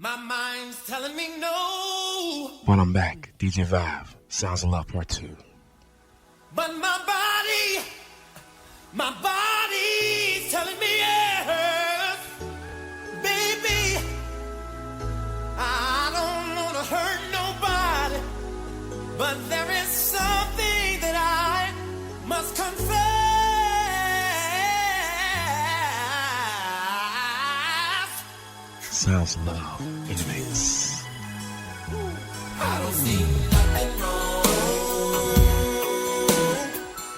My mind's telling me no. When I'm back, DJ.Vibe, sounds of Love Prt.2. But my body's telling me yes. Baby, I don't want to hurt nobody, but there is something that I must confess. Sounds of Love in the mix. I don't see nothing wrong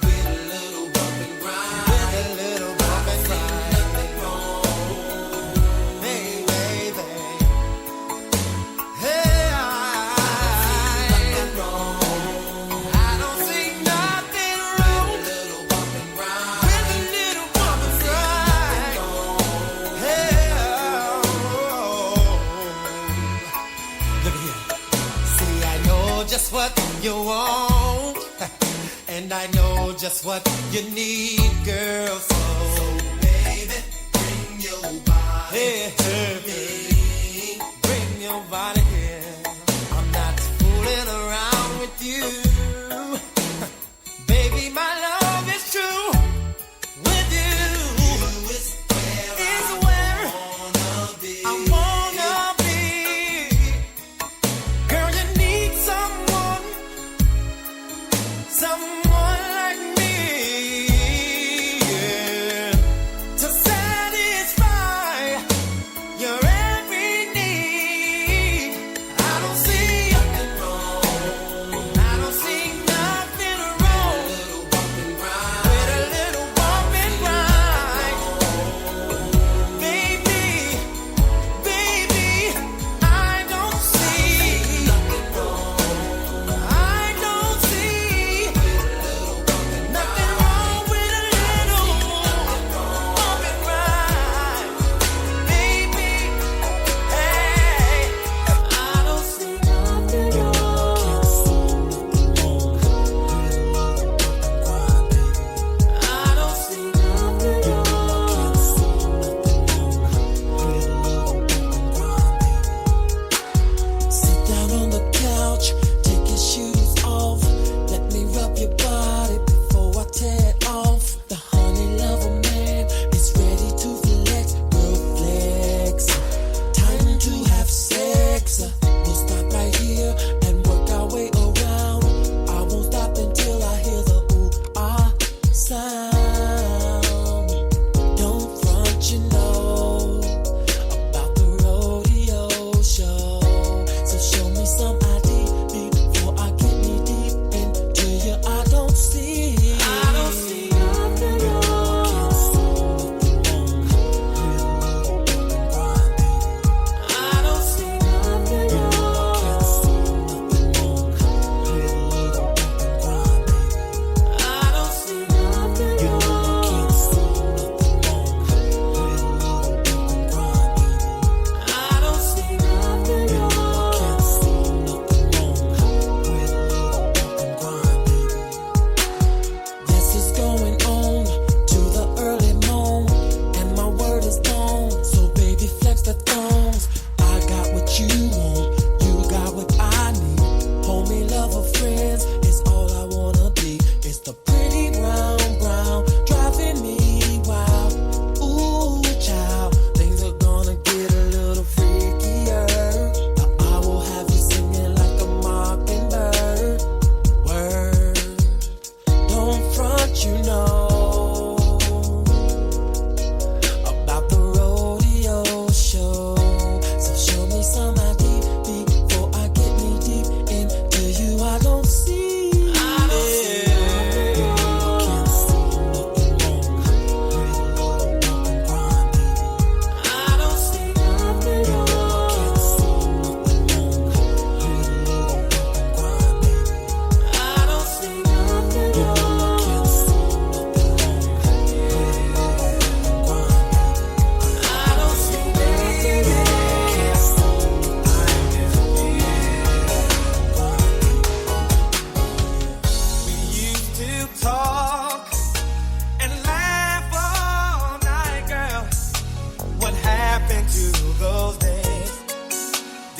with a little bump and grind. With a little bump and grind. Nothing wrong, baby. Hey, I don't see nothing wrong with a little bump and grind. With a little bump and grind. Hey, look here. See, I know just what you want, and I know just what you need, girl. So, baby, bring your body to me. Bring your body here. I'm not fooling around with you. Baby, my love is true with you. Is where I wanna be. Girl, you need someone like me, yeah, to satisfy your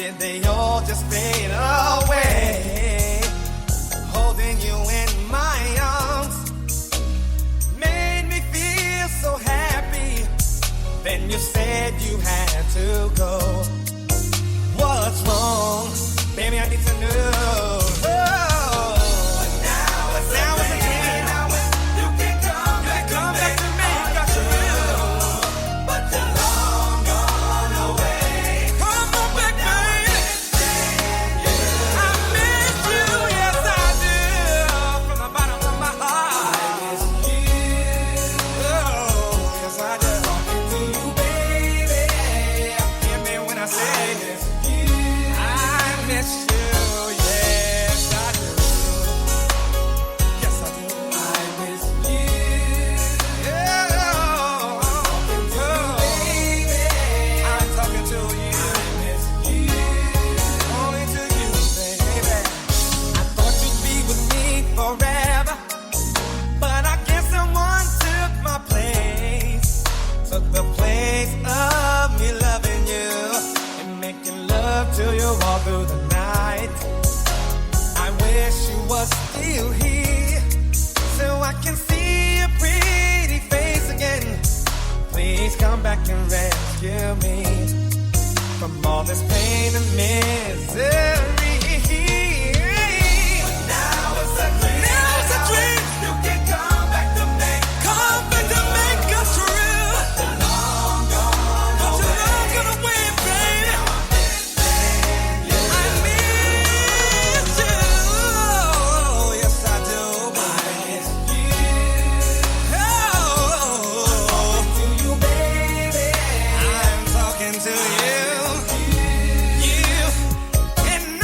did they all just fade away? Holding you in my arms made me feel so happy. Then you said you had to go. What's wrong? Baby, I need to know. Till you're all through the night. I wish you was still here so I can see your pretty face again. Please come back and rescue me from all this pain and misery. But now it's a dream. Now it's a dream. You can come back to make. Come back to make us real. But the long gone away. Baby. To you, and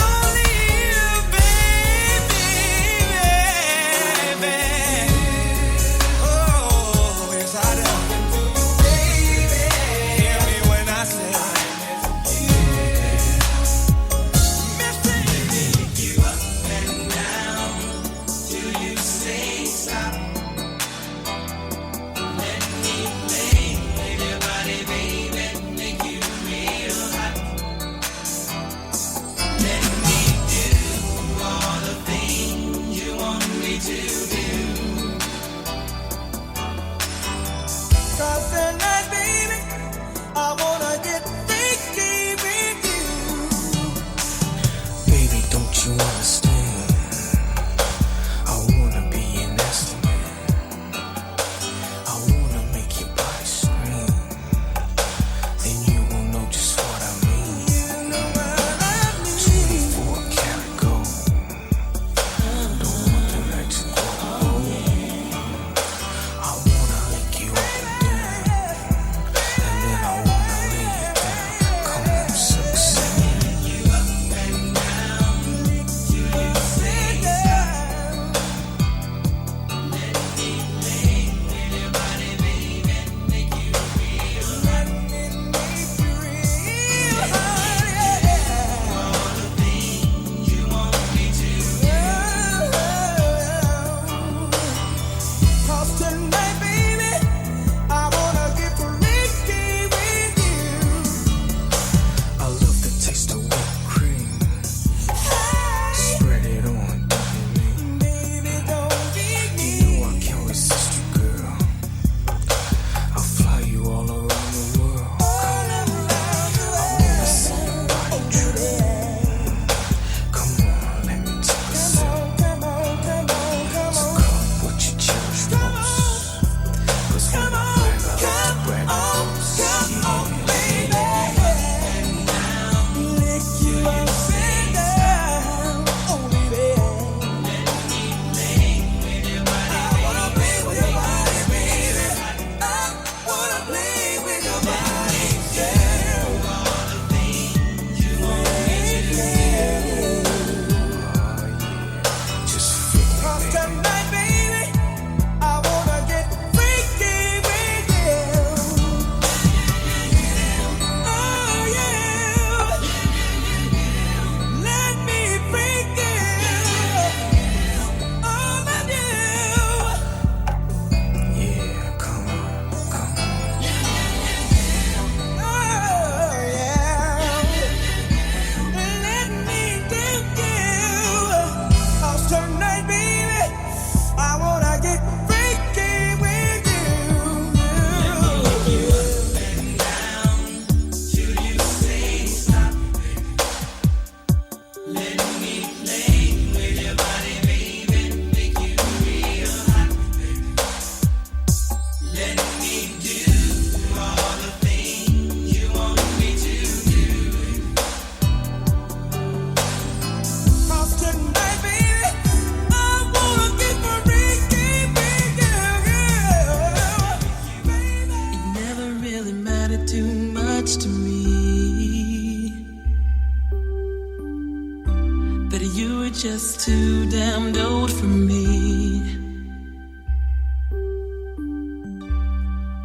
were just too damned old for me.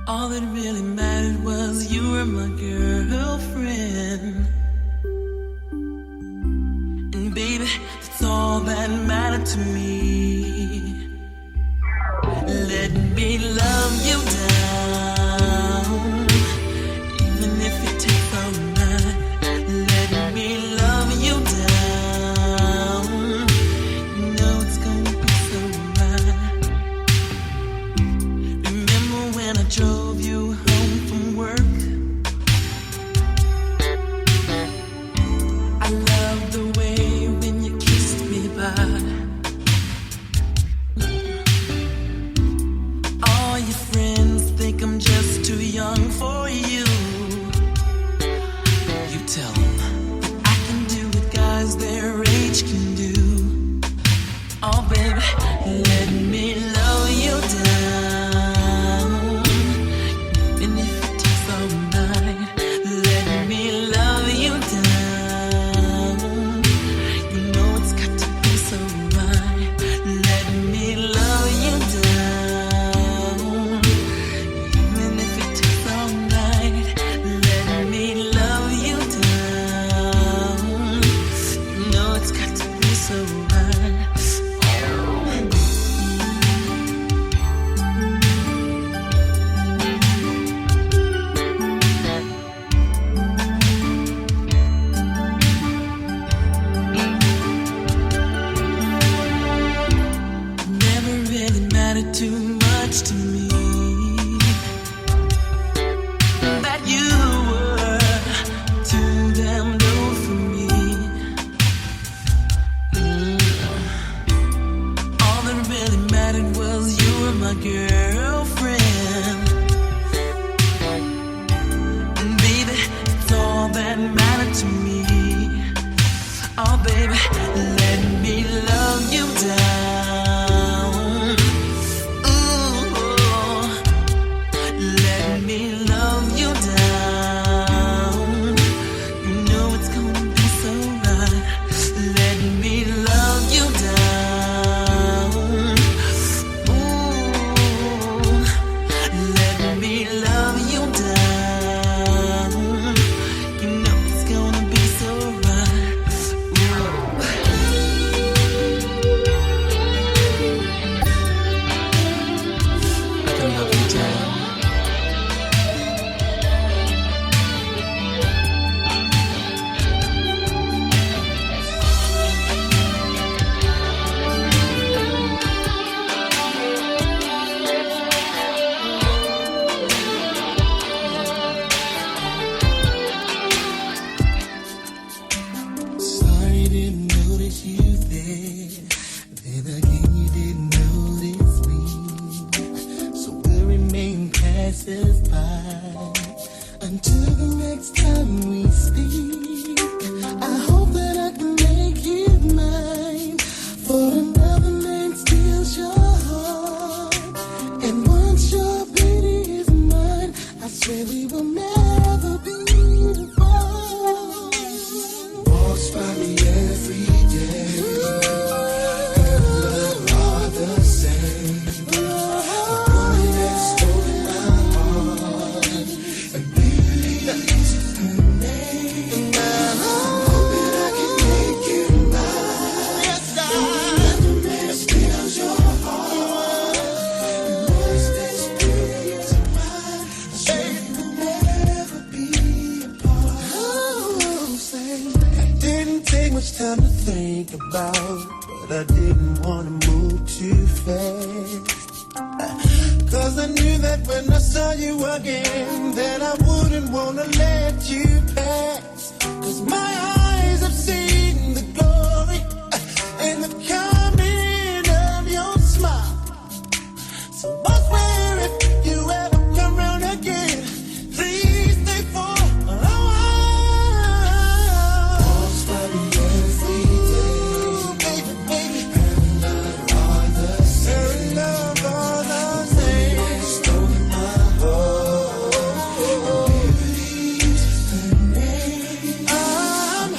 All that really mattered was you were my girlfriend. And baby, that's all that mattered to me. Let me love you down, even if it takes all night. Let me love you down. You know it's gonna be so right. Remember when I drove you home from work? I love the way when you kissed me bye. All your friends think I'm just too young for you. You tell them that I can do what guys their age can do. Oh baby, let me love you down. And if it takes all night, let me love you down. You know it's got to be so right. Let me love you down. Even if it takes all night, let me love you down. You know it's got to be so right. Never really mattered too much to me that you were too damn low for me. All that really mattered was you were my girlfriend. And baby, it's all that mattered to me. Oh baby, let me love you down. Ooh, let me love you down. You know it's gonna be so right. Let me love you down. Ooh, let me love you down. You know it's gonna be so right. I can love you down. Sorry, didn't notice you there. Then again, you didn't notice me. So we'll remain passers-by until the next time we speak. I hope that I can make you mine, for another man steals your heart. And once your beauty is mine, I swear we will never be divorced. Walks by me every day, and love are the same. The boy that stole my heart, and baby, that's her name. And I hope that I can make you mine. Yes, another man steals your heart. And once this beauty is mine, I swear we'll never be apart. Oh, say, didn't take much time to think about, but I didn't want to move too fast. 'Cause I knew that when I saw you again, that I wouldn't want to let you pass. 'Cause my eyes have seen the glory and the coming of your smile. So I swear if you ever come round again, please stay for a while. Walks by me every day, baby, baby, and love are the same. And love are the same. Stole my heart, baby, just her name. I'm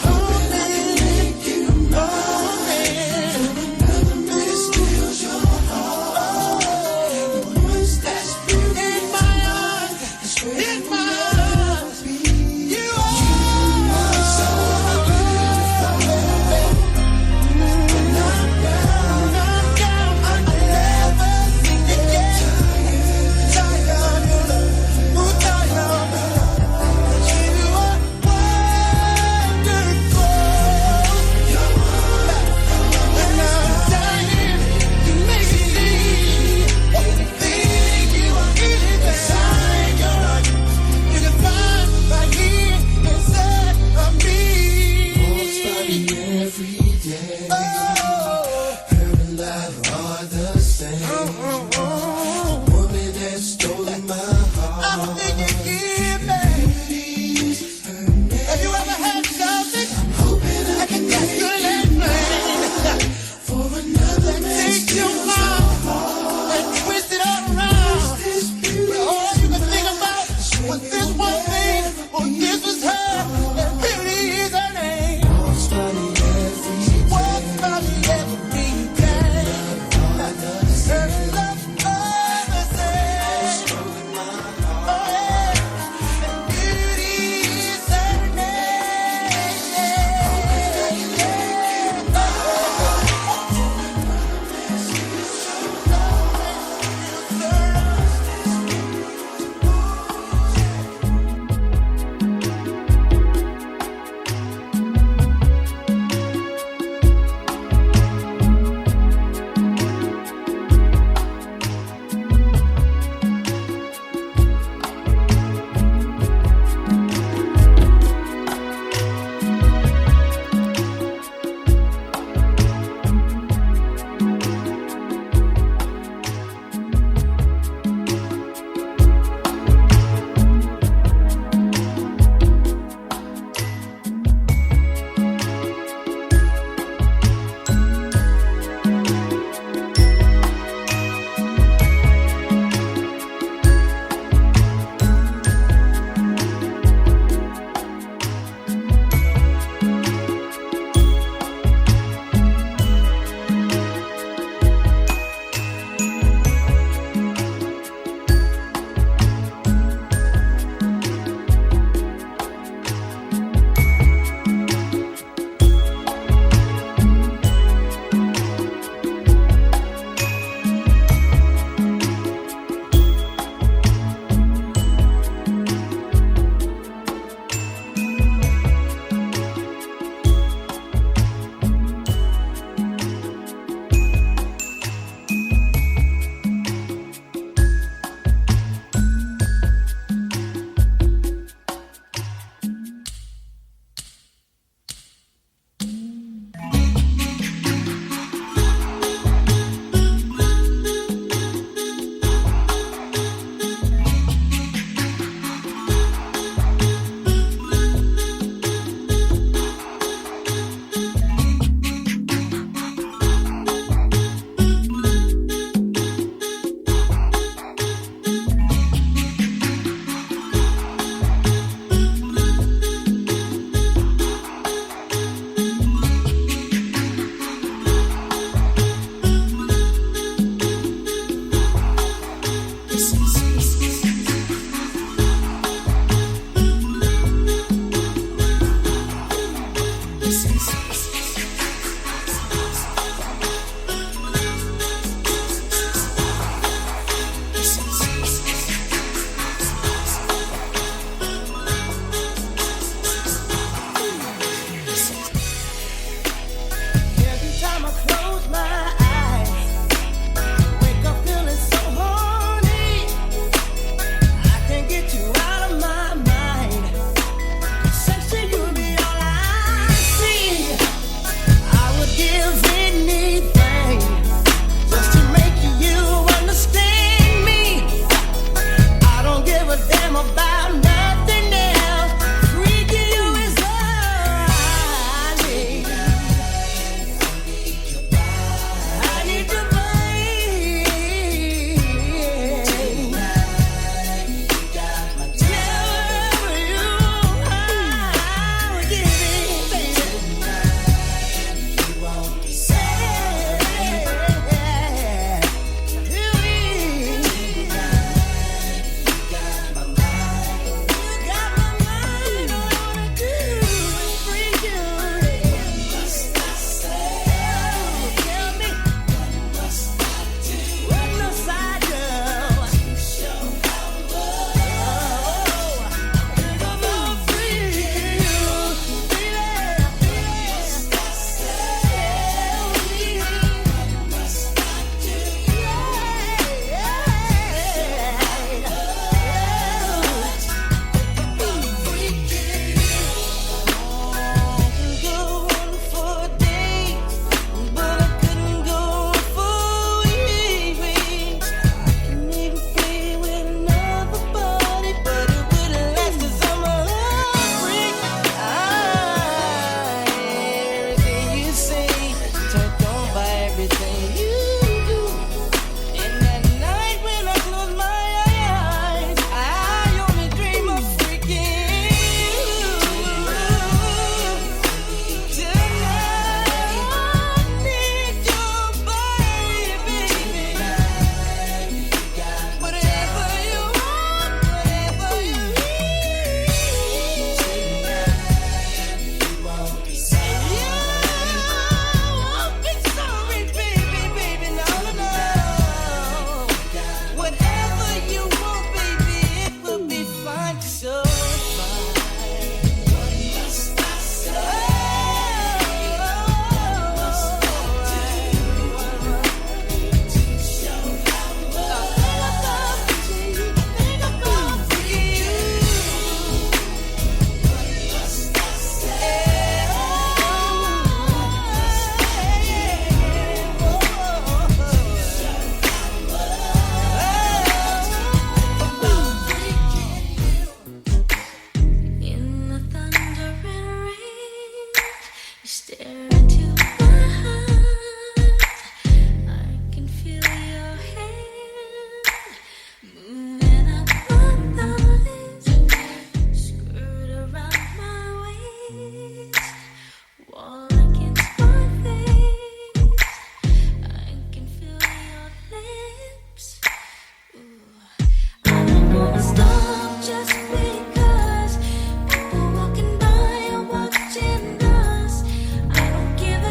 Give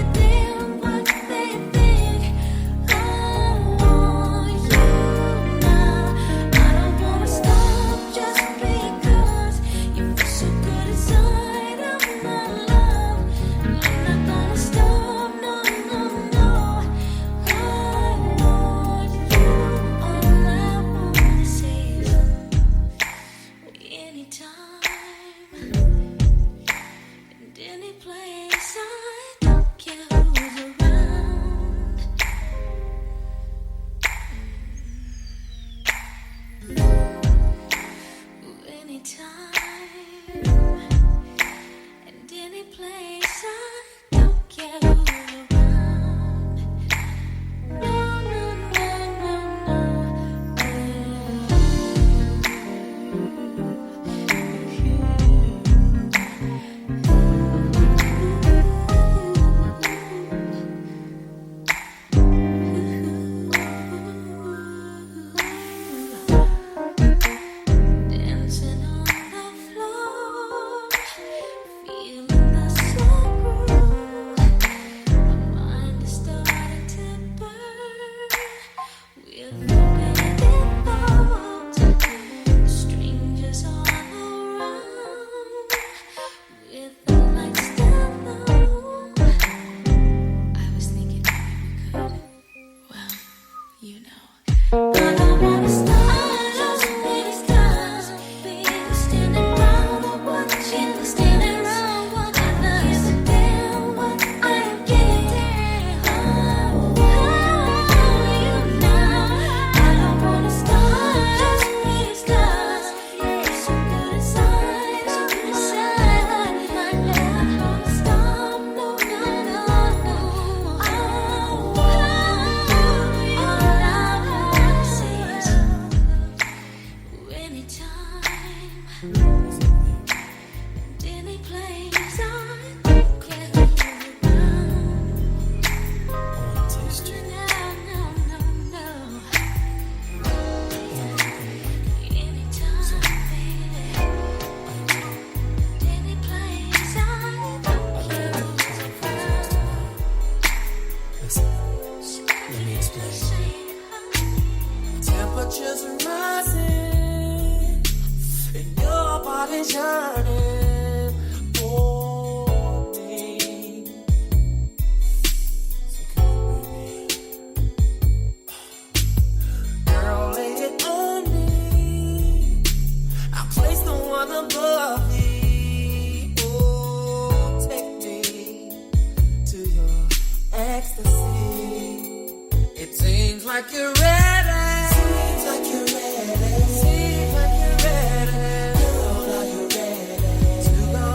like you're ready. Seems like you're ready. Seems like you're ready. Girl, are you ready to go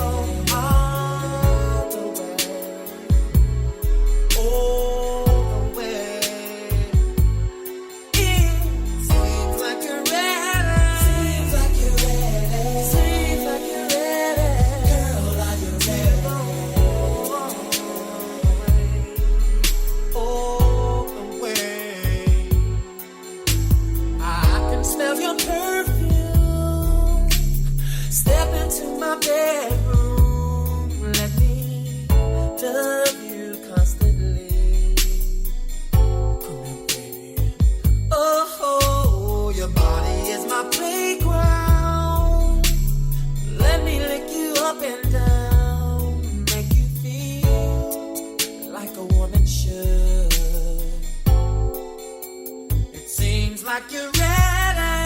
all the way? All the way. It seems like you're ready. Seems like you're ready. Seems like you're ready. Girl, are you ready? All the way. I can smell your perfume. Step into my bedroom. Let me love you constantly. Come here, baby. Oh, your body is my playground. Let me lick you up and down. Make you feel like a woman should. It seems like you're ready.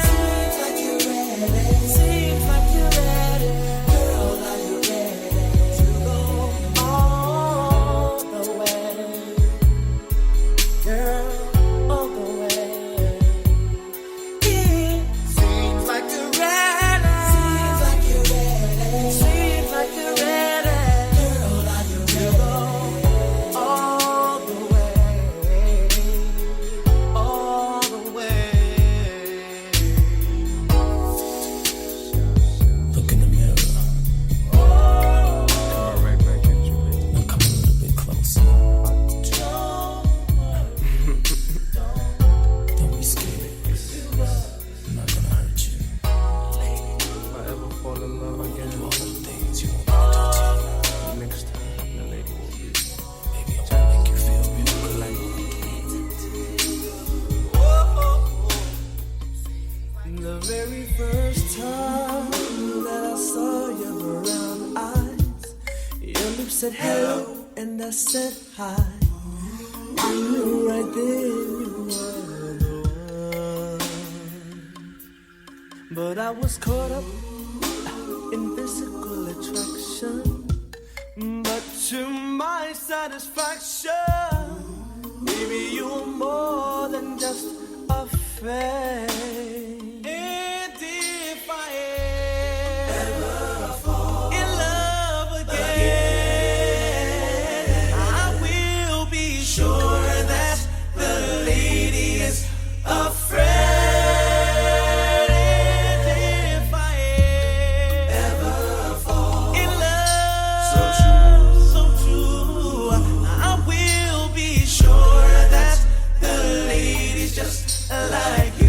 Seems like you're ready. Seems like you're ready. Girl, are you ready to go all the way? Girl, all the way. It seems like you're ready. Seems like you're ready. Seems like you're ready. Girl, are you ready all the way? All the way. Look in the mirror. Now come a little bit closer. Don't be scared. I'm not gonna hurt you. If I ever fall in love again, All the things you want me to do to next time the lady will be you. Maybe I will make you feel real good. The very first time that I saw your brown eyes, your lips said hello and I said hi. I knew right there you were the one. But I was caught up in physical attraction. But to my satisfaction, baby, you're more than just a fake. And if I ever fall in love again, I will be sure that the lady is afraid. And if I ever fall in love, so true, I will be sure that the lady's just like you.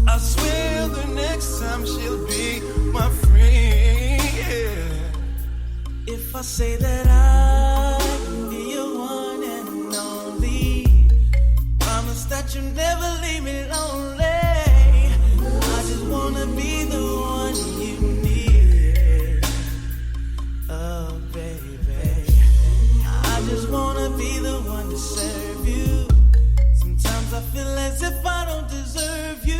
I swear the next time she'll be my friend. Yeah. If I say that I can be your one and only, promise that you'll never leave me lonely. I just wanna be the one you need. Oh, baby, I just wanna be the one to serve you. Sometimes I feel as if I don't deserve you.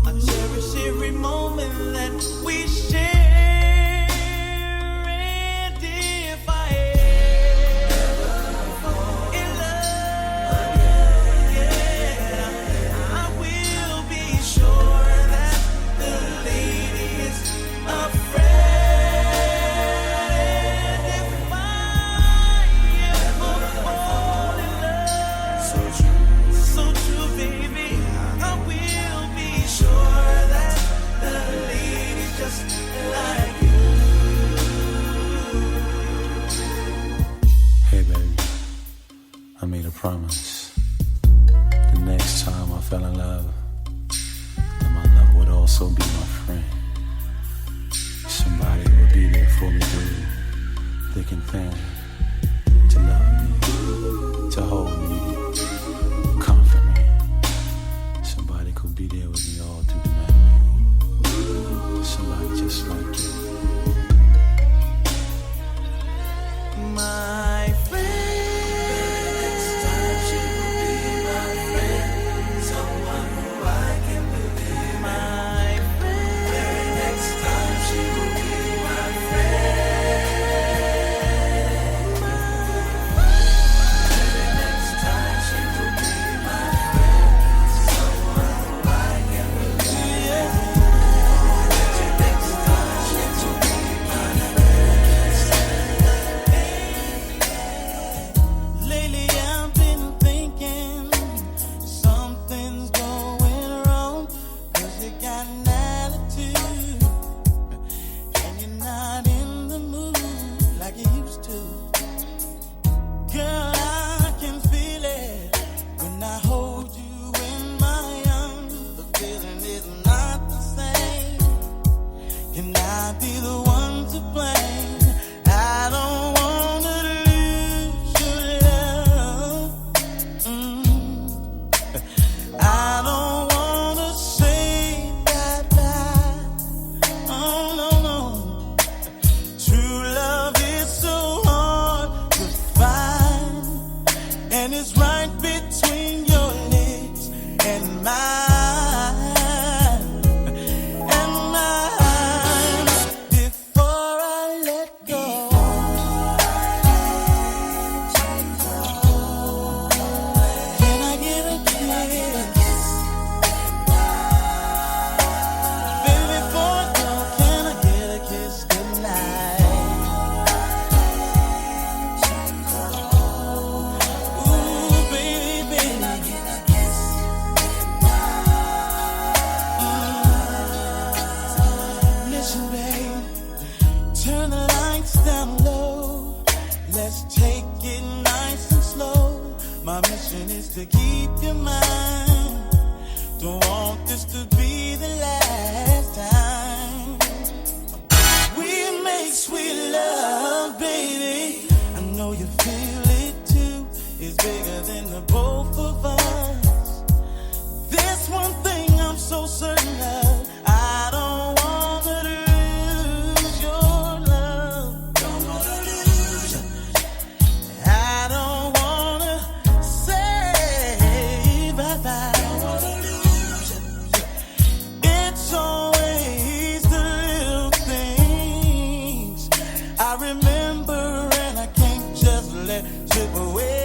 I cherish every moment that we share. And if I ever fall in love again, I will be sure that the lady is afraid. And if I ever fall in love, so true, baby, I will be sure that the lady's just like you. Hey baby, I made a promise. The next time I fell in love, that my love would also be my friend. Somebody would be there for me through thick and thin, to love me, to hold me, comfort me. Somebody could be there with me all through the night. Somebody just like you. My friend, next time she will be my friend. let's take it nice and slow. My mission is to keep your mind. Don't want this to be the last time. We make sweet love, baby. I know you feel it too. It's bigger than the both of us. There's one thing I'm so certain of. I don't wanna lose your love. Don't wanna lose you. I don't wanna say bye-bye. Don't wanna lose you. It's always the little things I remember and I can't just let slip away.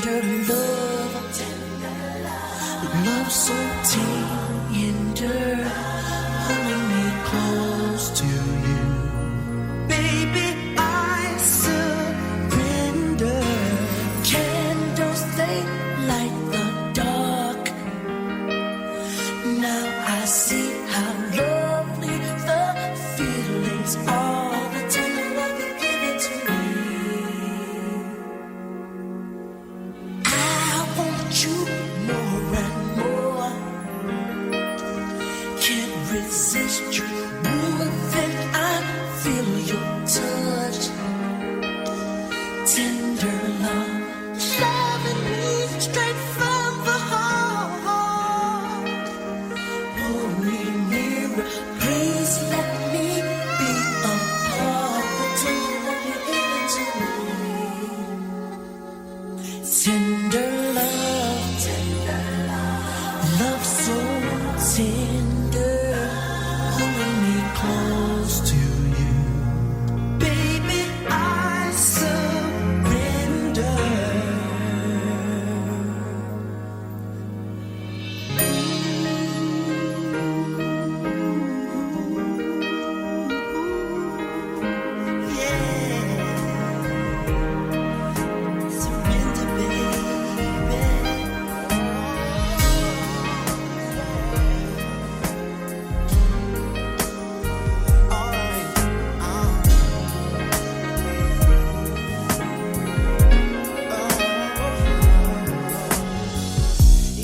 tender love, love so tender, pulling me close to you. Baby, I surrender. Candles, they light the dark. Now I see how lovely the feelings are, the tender love you're giving to me. I want you more and more. Can't resist you more than I feel your touch. Tender love, loving me straight from the heart. Pull me nearer, please let me be a part of the tender love you're giving to me. Tender love, love so tender, pulling me close to you. Baby, I surrender. Yeah, surrender, baby.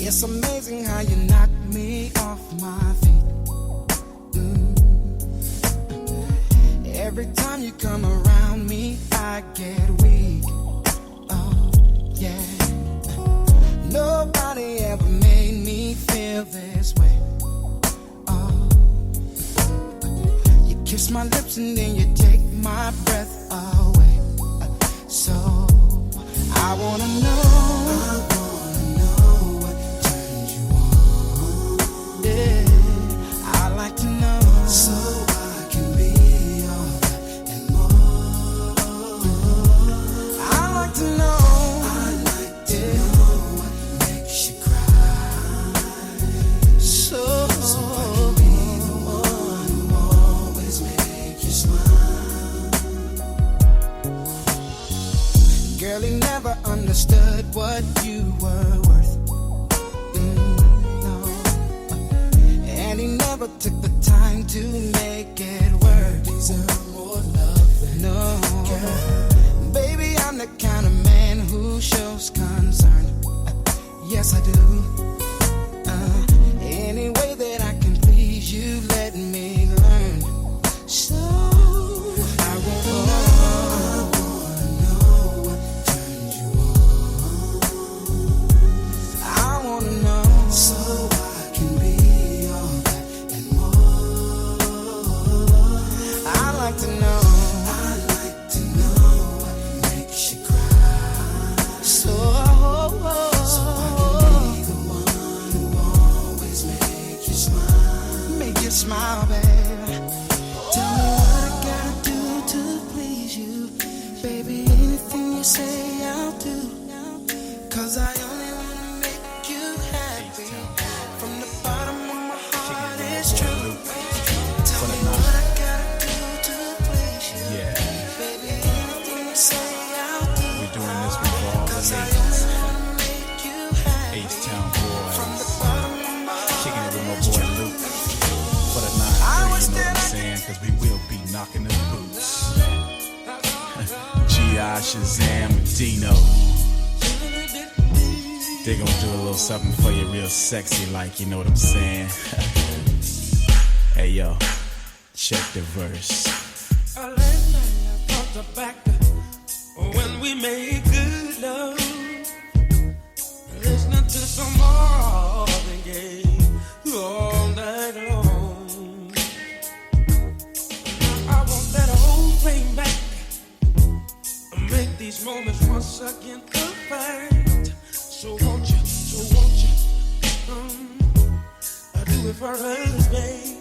It's amazing how you knock me off my feet. Every time you come around me, I get weak. Oh, yeah. Nobody ever made me feel this way. Oh, you kiss my lips and then you take my breath away. So I wanna know. Yeah, I like to know, so I can be all that and more. I like to know. What makes you cry. So I can be the one who always make you smile. Girl, he never understood what you were worth. And he never took the time to make it work. Deserve more love than no, girl. Baby, I'm the kind of man who shows concern. Yes, I do. Any way that I can please you, let me learn. So I wanna know what turns you on. I wanna know, so I can be all that and more. I like to know. What makes you cry. So I can be the one who always make you smile. Make you smile, baby. Tell me what I gotta do to please you. Baby, anything you say I'll do. 'Cause I only wanna make you happy. From the bottom of my heart, it's true. Tell me what I gotta do to please you. Yeah, Baby, anything you say I'll do. we're doing this one for all the 'Cause I ladies. only wanna make you happy. H-Town From the boys, bottom of my kicking heart, it with my it's boy true. Luke. For the 9-3, you know what I'm saying? 'Cause we will be knocking the boots. G.I. Shazam and Dino. They gonna do a little something for you real sexy like, you know what I'm saying? Hey yo, check the verse. Last night I thought back when we made good love, listening to some Marvin Gaye all night long. I want that old thing back, make these moments once again perfect. So won't you, I do it for us, babe.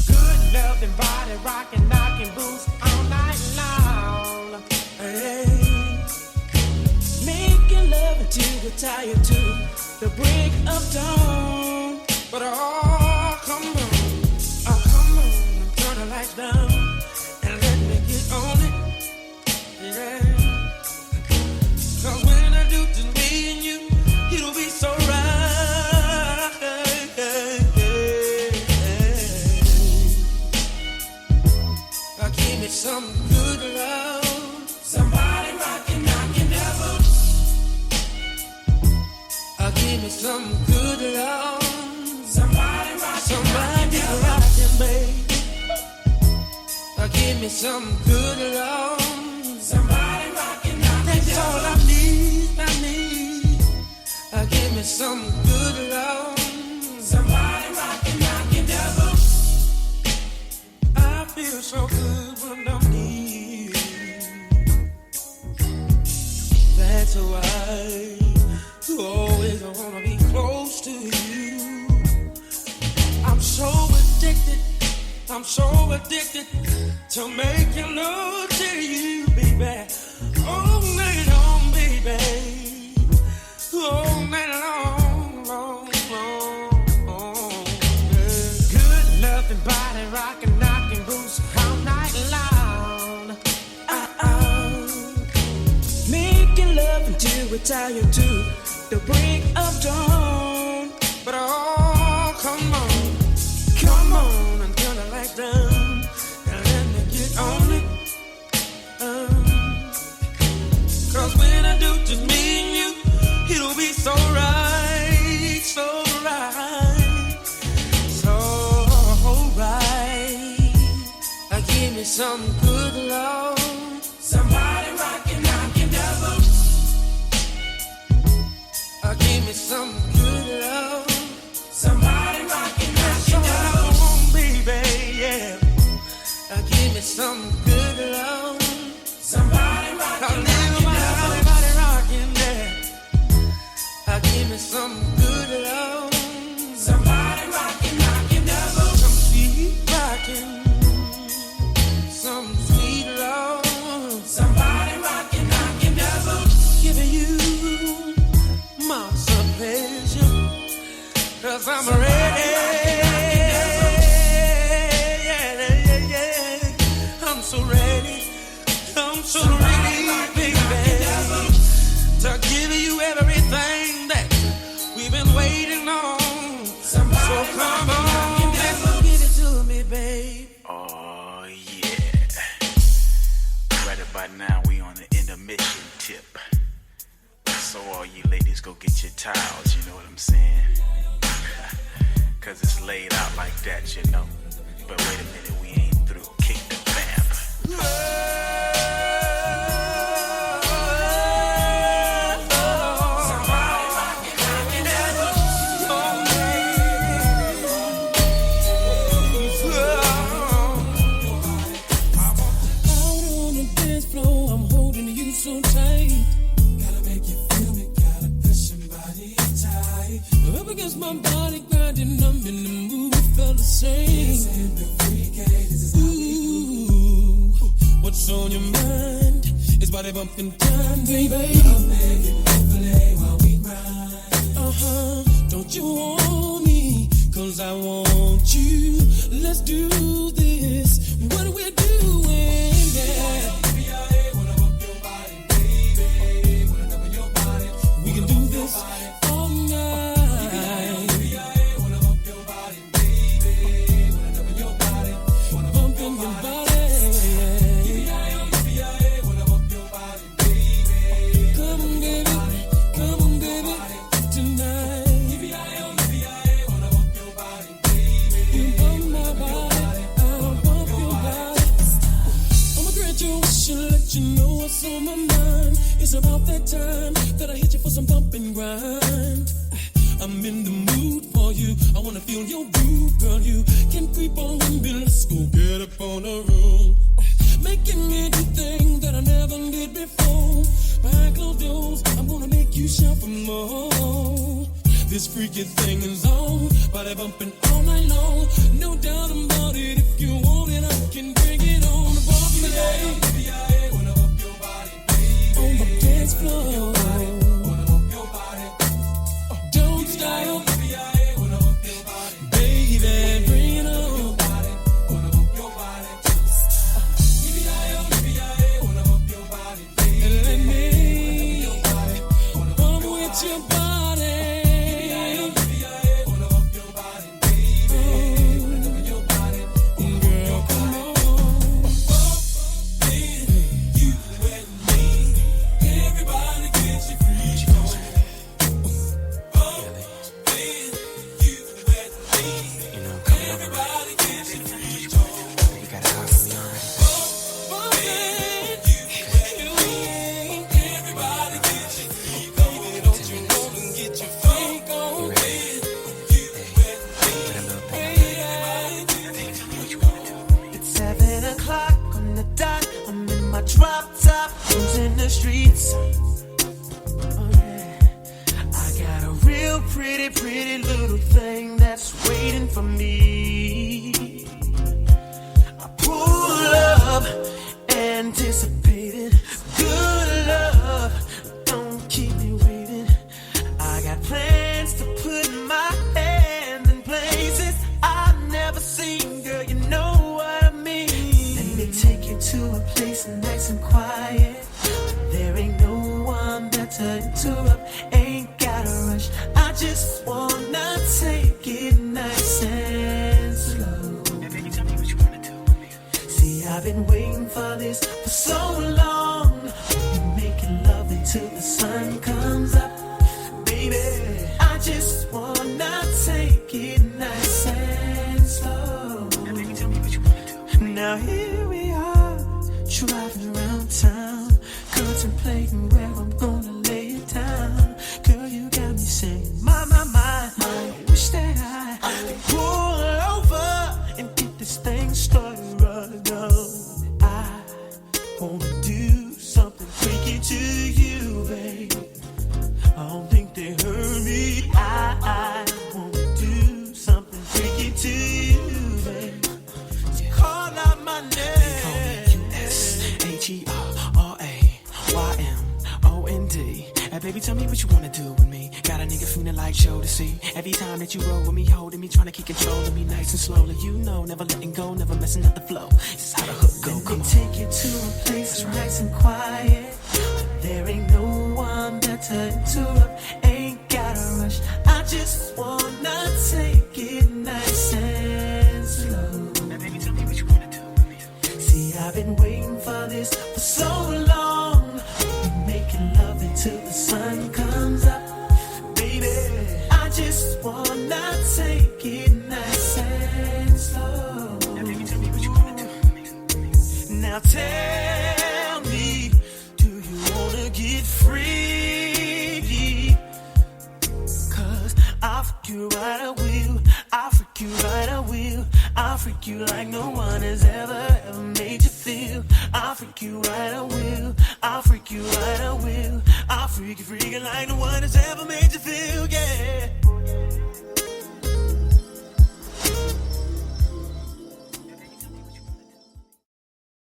Good love and body rocking, knocking boots all night long. Hey, retire to the break of dawn. But oh, come on, turn the lights down and let me get on it. Yeah. 'Cause when I do just me and you, it'll be so right. Give me some good love. Somebody rockin', knockin' devil. Give me some good love. Somebody rockin', baby. Give me some good love. Somebody rockin', that's all I need. Give me some good love. Somebody rockin', knockin' devil. I feel so good when I'm near. That's why you always wanna be close to you. I'm so addicted to making love to you, baby. All night long, baby. All night long, long. Good loving, body rocking, knocking boots all night long. Making love until we're tired to the break of dawn. But oh, come on and turn the lights down and let me get on it. 'Cause when I do just me and you, it'll be so right, so right, so right. Give me some good love. Somebody rockin', knockin' devil. Give me some good love. Somebody rockin', knockin' devil. Come on, baby, yeah. Give me some good love. Somebody rockin', knockin' devil. Everybody rockin', yeah. Give me some good love. Somebody rockin', knockin' devil. Some sweet rockin'. Some sweet love. Somebody rockin', knockin' devil. Giving you monster pleasure. 'Cause I'm ready. Yeah. I'm so ready, baby, to give you everything that we've been waiting on. So come on, give it to me, babe. Oh, yeah. Right about now, we on the intermission tip. So all you ladies go get your towels, you know what I'm saying? 'Cause it's laid out like that, you know. But wait a minute, we ain't through. Kick the vamp. Against my body grinding, I'm in the mood, felt the same. Ooh, what's on your mind? It's body bumping time, baby. I'll make it play while we grind. Don't you want me? 'Cause I want you. Let's do this. What are we doing? Yeah. We can do this all night. You know what's on my mind. It's about that time that I hit you for some bump and grind. I'm in the mood for you. I wanna feel your groove, girl. You can creep on me. Let's go get up on the room. Making me do things that I never did before. Behind closed doors, I'm gonna make you shout for more. This freaky thing is on, body bumping all night long. No doubt about it. If you want it, I can bring it on. Bump me, on the dance floor. Wanna bump your body. the streets. Oh yeah, I got a real pretty, pretty little thing that's waiting for me. I pull up, anticipated, good love, don't keep me waiting. I got plans to put my hand in places I've never seen, girl, you know what I mean. Let me take you to a place nice and quiet. There ain't no one better to interrupt, ain't gotta rush. I just wanna take it nice and slow. Now baby, tell me what you wanna do with me. See, I've been waiting for this for so long. We'll be making love until the sun comes up. Baby, I just wanna take it nice and slow. Now baby, tell me what you wanna do. Now here we are, driving around town, contemplating where I'm gonna lay it down. Girl, you got me saying, my, I wish that I could pull over and get this thing started right now. I wanna do something freaky to you, babe. I don't think they heard me. I wanna do something freaky to you, babe. So call out my name. They call me USHERAYMOND. Hey, baby, tell me what you wanna do with me. Got a nigga feeling like show to see. Every time that you roll with me, holding me, trying to keep control of me nice and slowly. You know, never letting go, never messing up the flow. This is how the hook go. Come on. Take you to a place nice and quiet. There ain't no one better to interrupt, ain't gotta rush. I just wanna take it nice and slow. Now baby, tell me what you wanna do with me. See, I've been waiting for this for so long. We're making love until the sun comes up. Baby, I just wanna take it nice and slow. Now baby, tell me what you wanna do with me. Now tell me, do you wanna get free? Cause I'll freak you right, I will. I'll freak you right, I will. I'll freak you like no one has ever made you feel. I'll freak you right, I will. I'll freak you right, I will. I'll freak you freaking like no one has ever made you feel, yeah.